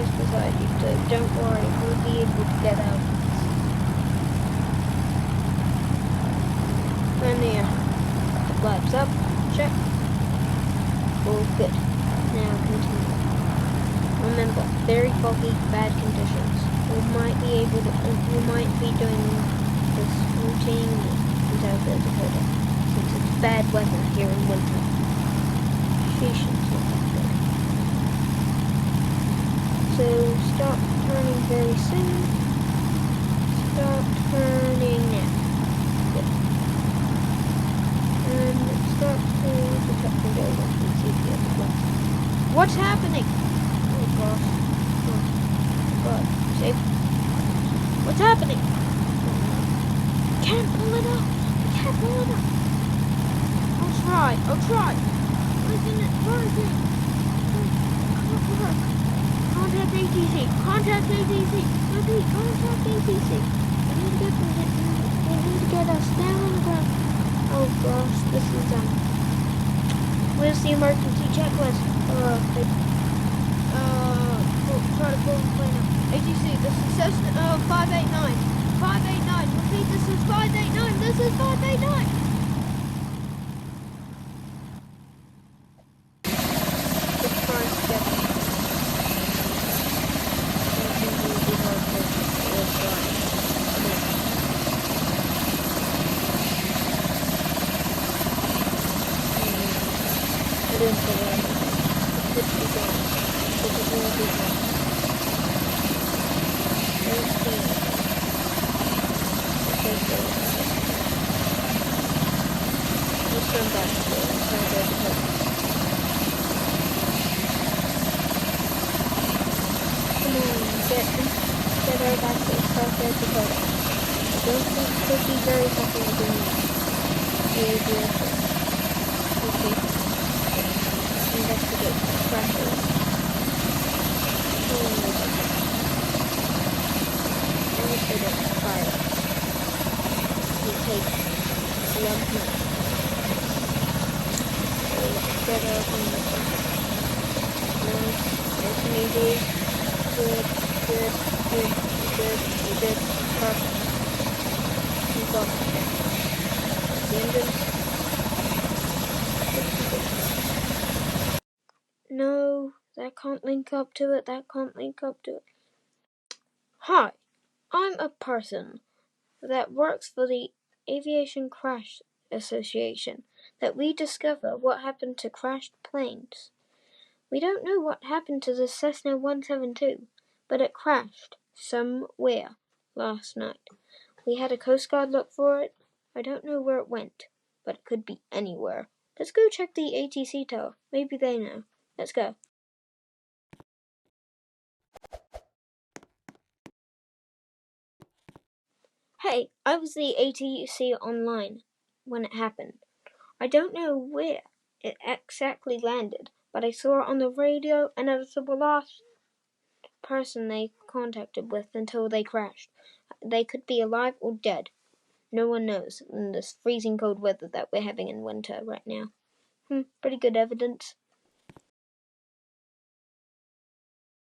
just beside you, so don't worry, we'll be able to get out. And yeah, the lights up, check. All good. Now continue. Remember, very foggy, bad conditions. You might be doing this routinely in South Dakota, since it's bad weather here in winter. Sheesh, it's not that good. So stop turning very soon. Stop turning now. Good. And start to detect the door once we see the other way. What's happening? Oh gosh. Oh god. Safe. What's happening? Can't pull it up. I can't pull it up. I'll try. Listen it. Where is it? Contact ATC. Contact ATC. Repeat. Contact ATC. We need to get us down on the ground. Oh gosh, this is where's the emergency checklist? Try to pull the plane up. ATC, this is Cessna 589. 589. Repeat, this is 589. This is 589. Let's try and get it. I didn't pull it. It could be gone. It could really be gone. Let's turn back to it. Come on, get her back to South Dakota. I don't think she'll be very happy with the aviation. Okay. Investigate crashes. How long will that take? And if they don't fire, it takes a long time. So let's get her on the phone. Nice and easy. Good. Perfect. Keep up. The engines. No, that can't link up to it. Hi, I'm a person that works for the Aviation Crash Association, that we discover what happened to crashed planes. We don't know what happened to the Cessna 172, but it crashed somewhere last night. We had a Coast Guard look for it. I don't know where it went, but it could be anywhere. Let's go check the ATC tower. Maybe they know. Let's go. Hey, I was the ATC online when it happened. I don't know where it exactly landed, but I saw it on the radio, and it was the last person they contacted with until they crashed. They could be alive or dead. No one knows in this freezing cold weather that we're having in winter right now. Pretty good evidence.